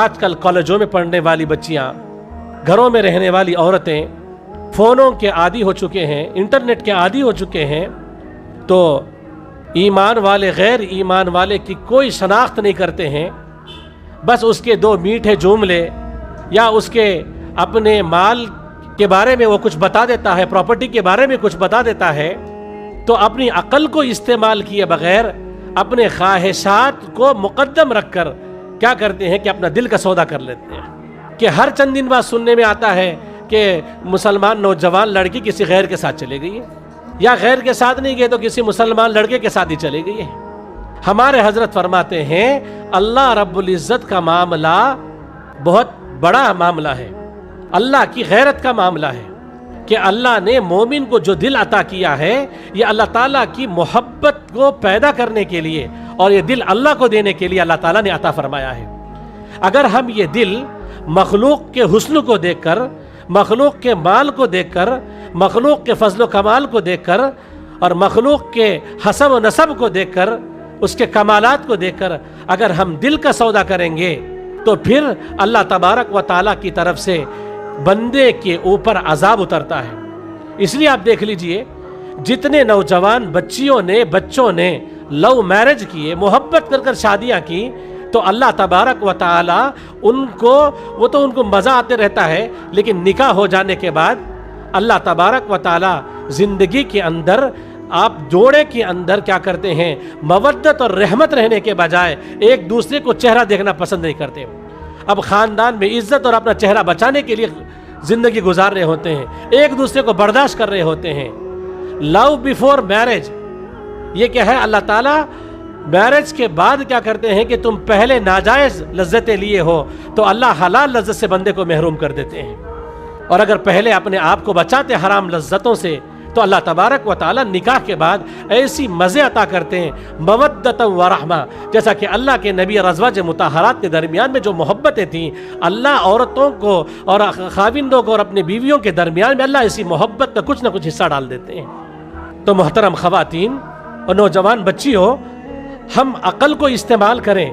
آج کل کالجوں میں پڑھنے والی بچیاں، گھروں میں رہنے والی عورتیں فونوں کے عادی ہو چکے ہیں، انٹرنیٹ کے عادی ہو چکے ہیں، تو ایمان والے غیر ایمان والے کی کوئی شناخت نہیں کرتے ہیں. بس اس کے دو میٹھے جملے یا اس کے اپنے مال کے بارے میں وہ کچھ بتا دیتا ہے، پراپرٹی کے بارے میں کچھ بتا دیتا ہے، تو اپنی عقل کو استعمال کیے بغیر اپنے خواہشات کو مقدم رکھ کر کیا کرتے ہیں کہ اپنا دل کا سودا کر لیتے ہیں. کہ ہر چند دن بعد سننے میں آتا ہے کہ مسلمان نوجوان لڑکی کسی غیر کے ساتھ چلے گئی ہے، یا غیر کے ساتھ نہیں گئے تو کسی مسلمان لڑکے کے ساتھ ہی چلے گئی ہے. ہمارے حضرت فرماتے ہیں اللہ رب العزت کا معاملہ بہت بڑا معاملہ ہے، اللہ کی غیرت کا معاملہ ہے کہ اللہ نے مومن کو جو دل عطا کیا ہے یہ اللہ تعالیٰ کی محبت کو پیدا کرنے کے لیے، اور یہ دل اللہ کو دینے کے لیے اللہ تعالیٰ نے عطا فرمایا ہے. اگر ہم یہ دل مخلوق کے حسن کو دیکھ کر، مخلوق کے مال کو دیکھ کر، مخلوق کے فضل و کمال کو دیکھ کر، اور مخلوق کے حسب و نسب کو دیکھ کر، اس کے کمالات کو دیکھ کر اگر ہم دل کا سودا کریں گے تو پھر اللہ تبارک و تعالیٰ کی طرف سے بندے کے اوپر عذاب اترتا ہے. اس لیے آپ دیکھ لیجئے جتنے نوجوان بچوں نے لو میرج کیے، محبت کر شادیاں کی، تو اللہ تبارک و تعالیٰ ان کو مزہ آتے رہتا ہے، لیکن نکاح ہو جانے کے بعد اللہ تبارک و تعالیٰ زندگی کے اندر آپ جوڑے کے اندر کیا کرتے ہیں، مودت اور رحمت رہنے کے بجائے ایک دوسرے کو چہرہ دیکھنا پسند نہیں کرتے. اب خاندان میں عزت اور اپنا چہرہ بچانے کے لیے زندگی گزار رہے ہوتے ہیں، ایک دوسرے کو برداشت کر رہے ہوتے ہیں. لو بیفور میرج یہ کیا ہے؟ اللہ تعالیٰ میرج کے بعد کیا کرتے ہیں کہ تم پہلے ناجائز لذتیں لیے ہو تو اللہ حلال لذت سے بندے کو محروم کر دیتے ہیں، اور اگر پہلے اپنے آپ کو بچاتے حرام لذتوں سے تو اللہ تبارک و تعالیٰ نکاح کے بعد ایسی مزے عطا کرتے ہیں، مودۃ و رحمہ، جیسا کہ اللہ کے نبی اور ازواج مطہرات کے درمیان میں جو محبتیں تھیں، اللہ عورتوں کو اور خاوندوں کو اور اپنی بیویوں کے درمیان میں اللہ اسی محبت کا کچھ نہ کچھ حصہ ڈال دیتے ہیں. تو محترم خواتین اور نوجوان بچیوں، ہم عقل کو استعمال کریں.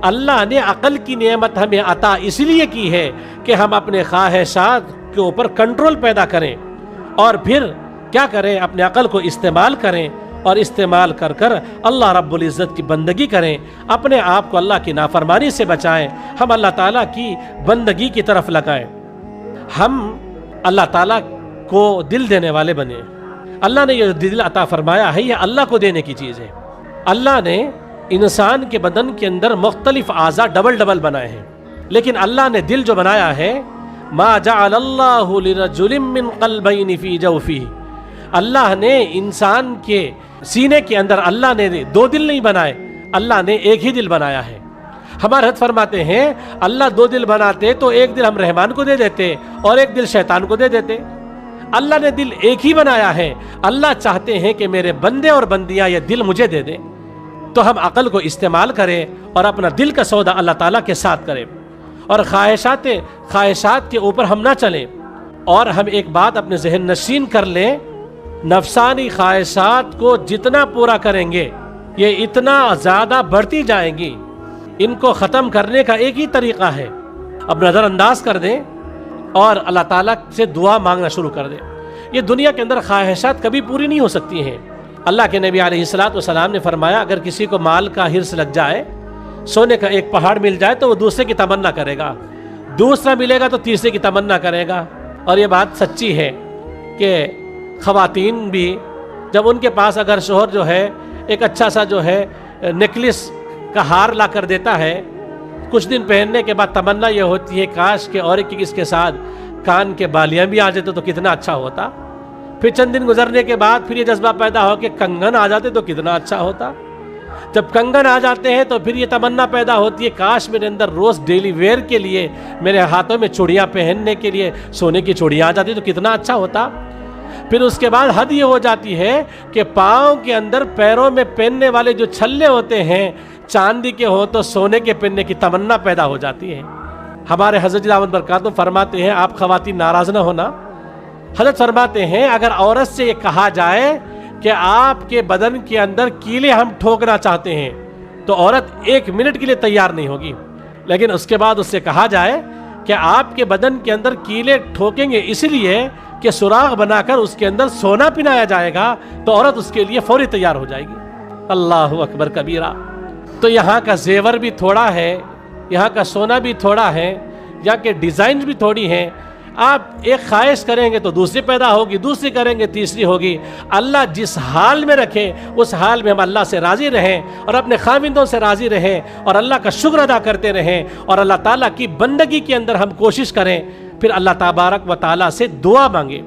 اللہ نے عقل کی نعمت ہمیں عطا اس لیے کی ہے کہ ہم اپنے خواہشات کے اوپر کنٹرول پیدا کریں، اور پھر کیا کریں؟ اپنے عقل کو استعمال کریں، اور استعمال کر کر اللہ رب العزت کی بندگی کریں، اپنے آپ کو اللہ کی نافرمانی سے بچائیں، ہم اللہ تعالیٰ کی بندگی کی طرف لگائیں، ہم اللہ تعالیٰ کو دل دینے والے بنیں. اللہ نے یہ دل عطا فرمایا ہے یہ اللہ کو دینے کی چیز ہے. اللہ نے انسان کے بدن کے اندر مختلف اعضاء ڈبل بنائے ہیں، لیکن اللہ نے دل جو بنایا ہے، ما جعل اللہ لرجل من قلبین فی جوفہ، اللہ نے انسان کے سینے کے اندر اللہ نے دو دل نہیں بنائے، اللہ نے ایک ہی دل بنایا ہے. ہمارے حضرت فرماتے ہیں اللہ دو دل بناتے تو ایک دل ہم رحمان کو دے دیتے اور ایک دل شیطان کو دے دیتے. اللہ نے دل ایک ہی بنایا ہے. اللہ چاہتے ہیں کہ میرے بندے اور بندیاں یہ دل مجھے دے دیں، تو ہم عقل کو استعمال کریں اور اپنا دل کا سودا اللہ تعالیٰ کے ساتھ کریں، اور خواہشات کے اوپر ہم نہ چلیں. اور ہم ایک بات اپنے ذہن نشین کر لیں، نفسانی خواہشات کو جتنا پورا کریں گے یہ اتنا زیادہ بڑھتی جائیں گی. ان کو ختم کرنے کا ایک ہی طریقہ ہے، اب نظر انداز کر دیں اور اللہ تعالیٰ سے دعا مانگنا شروع کر دیں. یہ دنیا کے اندر خواہشات کبھی پوری نہیں ہو سکتی ہیں. اللہ کے نبی علیہ السلام نے فرمایا اگر کسی کو مال کا حرص لگ جائے، سونے کا ایک پہاڑ مل جائے تو وہ دوسرے کی تمنا کرے گا، دوسرا ملے گا تو تیسرے کی تمنا کرے گا. اور یہ بات سچی ہے کہ خواتین بھی جب ان کے پاس اگر شوہر جو ہے ایک اچھا سا جو ہے نیکلس کا ہار لا کر دیتا ہے، کچھ دن پہننے کے بعد تمنا یہ ہوتی ہے کاش کہ اور اس کے ساتھ کان کے بالیاں بھی آ جاتے تو کتنا اچھا ہوتا. پھر چند دن گزرنے کے بعد پھر یہ جذبہ پیدا ہو کہ کنگن آ جاتے تو کتنا اچھا ہوتا. جب کنگن آ جاتے ہیں تو پھر یہ تمنا پیدا ہوتی ہے کاش میرے اندر روز ڈیلی ویئر کے لیے میرے ہاتھوں میں چوڑیاں پہننے کے لیے سونے کی چوڑیاں آ جاتی تو کتنا اچھا ہوتا. پھر اس کے بعد حد یہ ہو جاتی ہے کہ پاؤں کے اندر پیروں میں پہننے والے جو چھلے ہوتے ہیں چاندی کے ہوں تو سونے کے پہننے کی تمنا پیدا ہو جاتی ہے. ہمارے حضرت دامت برکاتہ فرماتے ہیں آپ خواتین ناراض نہ ہونا. حضرت فرماتے ہیں اگر عورت سے یہ کہا جائے کہ آپ کے بدن کے اندر کیلیں ہم ٹھوکنا چاہتے ہیں تو عورت ایک منٹ کے لیے تیار نہیں ہوگی. لیکن اس کے بعد اس سے کہا جائے کہ آپ کے بدن کے اندر کیلے ٹھوکیں گے اس لیے کہ سراغ بنا کر اس کے اندر سونا پنایا جائے گا تو عورت اس کے لیے فوری تیار ہو جائے گی۔ اللہ اکبر کبیرہ۔ تو یہاں کا زیور بھی تھوڑا ہے، یہاں کا سونا بھی تھوڑا ہے، یہاں کے ڈیزائن بھی تھوڑی ہیں۔ آپ ایک خواہش کریں گے تو دوسری پیدا ہوگی، دوسری کریں گے تیسری ہوگی۔ اللہ جس حال میں رکھے اس حال میں ہم اللہ سے راضی رہیں اور اپنے خاوندوں سے راضی رہیں اور اللہ کا شکر ادا کرتے رہیں اور اللہ تعالیٰ کی بندگی کے اندر ہم کوشش کریں، پھر اللہ تبارک و تعالیٰ سے دعا مانگیں۔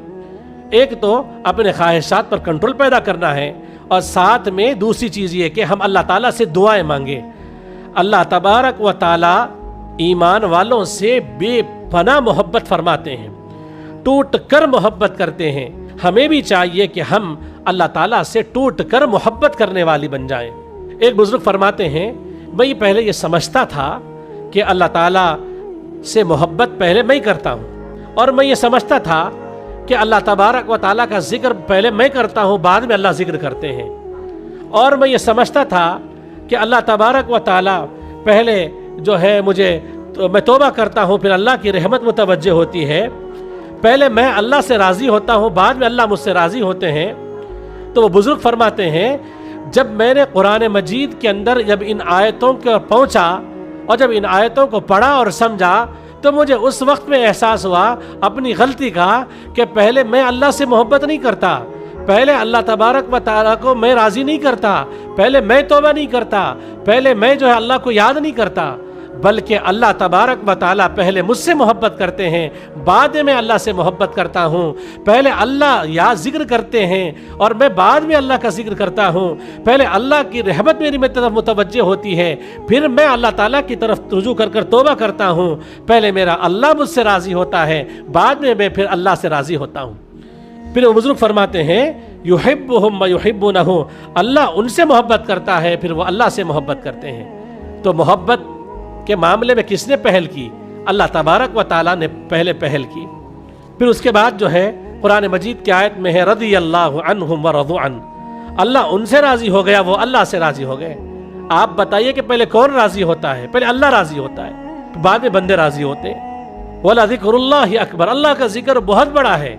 ایک تو اپنے خواہشات پر کنٹرول پیدا کرنا ہے، اور ساتھ میں دوسری چیز یہ کہ ہم اللہ تعالیٰ سے دعائیں مانگیں۔ اللہ تبارک و تعالیٰ ایمان والوں سے بے پناہ محبت فرماتے ہیں، ٹوٹ کر محبت کرتے ہیں۔ ہمیں بھی چاہیے کہ ہم اللہ تعالیٰ سے ٹوٹ کر محبت کرنے والی بن جائیں۔ ایک بزرگ فرماتے ہیں، میں پہلے یہ سمجھتا تھا کہ اللہ تعالیٰ سے محبت پہلے میں کرتا ہوں، اور میں یہ سمجھتا تھا کہ اللہ تبارک و تعالیٰ کا ذکر پہلے میں کرتا ہوں، بعد میں اللہ ذکر کرتے ہیں، اور میں یہ سمجھتا تھا کہ اللہ تبارک و تعالیٰ پہلے جو ہے میں توبہ کرتا ہوں، پھر اللہ کی رحمت متوجہ ہوتی ہے، پہلے میں اللہ سے راضی ہوتا ہوں، بعد میں اللہ مجھ سے راضی ہوتے ہیں۔ تو وہ بزرگ فرماتے ہیں، جب میں نے قرآن مجید کے اندر جب ان آیتوں کو پہنچا اور جب ان آیتوں کو پڑھا اور سمجھا تو مجھے اس وقت میں احساس ہوا اپنی غلطی کا کہ پہلے میں اللہ سے محبت نہیں کرتا، پہلے اللہ تبارک و تعالیٰ کو میں راضی نہیں کرتا، پہلے میں توبہ نہیں کرتا، پہلے میں جو ہے اللہ کو یاد نہیں کرتا، بلکہ اللہ تبارک و تعالیٰ پہلے مجھ سے محبت کرتے ہیں، بعد میں اللہ سے محبت کرتا ہوں۔ پہلے اللہ یاد ذکر کرتے ہیں اور میں بعد میں اللہ کا ذکر کرتا ہوں۔ پہلے اللہ کی رحمت میری طرف متوجہ ہوتی ہے، پھر میں اللہ تعالیٰ کی طرف رجوع کر کر توبہ کرتا ہوں۔ پہلے میرا اللہ مجھ سے راضی ہوتا ہے، بعد میں پھر اللہ سے راضی ہوتا ہوں۔ پھر وہ بزرگ فرماتے ہیں، یحبہم و یحبونہ، اللہ ان سے محبت کرتا ہے، پھر وہ اللہ سے محبت کرتے ہیں۔ تو محبت کے معاملے میں کس نے پہل کی؟ اللہ تبارک و تعالیٰ نے پہلے پہل کی۔ پھر اس کے بعد جو ہے قرآن مجید کی آیت میں ہے، رضی اللہ عنہم ورضوا عنہ، اللہ ان سے راضی ہو گیا، وہ اللہ سے راضی ہو گئے۔ آپ بتائیے کہ پہلے کون راضی ہوتا ہے؟ پہلے اللہ راضی ہوتا ہے، بعد میں بندے راضی ہوتے ہیں۔ وَلَذِكْرُ اللَّهِ أَكْبَرُ، اللہ کا ذکر بہت بڑا ہے۔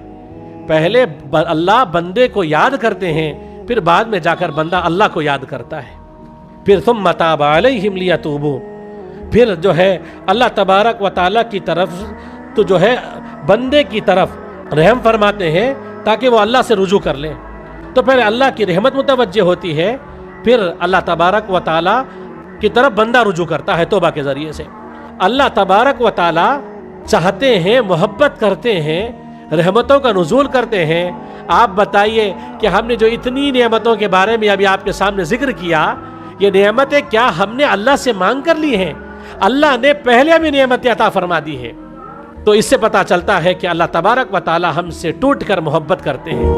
پہلے اللہ بندے کو یاد کرتے ہیں، پھر بعد میں جا کر بندہ اللہ کو یاد کرتا ہے۔ پھر ثُمَّ تَابَ عَلَيْهِمْ لِيَتُوبُوا، پھر جو ہے اللہ تبارک و تعالیٰ کی طرف تو جو ہے بندے کی طرف رحم فرماتے ہیں تاکہ وہ اللہ سے رجوع کر لیں۔ تو پہلے اللہ کی رحمت متوجہ ہوتی ہے، پھر اللہ تبارک و تعالیٰ کی طرف بندہ رجوع کرتا ہے توبہ کے ذریعے سے۔ اللہ تبارک و تعالیٰ چاہتے ہیں، محبت کرتے ہیں، رحمتوں کا نزول کرتے ہیں۔ آپ بتائیے کہ ہم نے جو اتنی نعمتوں کے بارے میں ابھی آپ کے سامنے ذکر کیا، یہ نعمتیں کیا ہم نے اللہ سے مانگ کر لی ہیں؟ اللہ نے پہلے بھی نعمتیں عطا فرما دی ہے۔ تو اس سے پتہ چلتا ہے کہ اللہ تبارک و تعالی ہم سے ٹوٹ کر محبت کرتے ہیں۔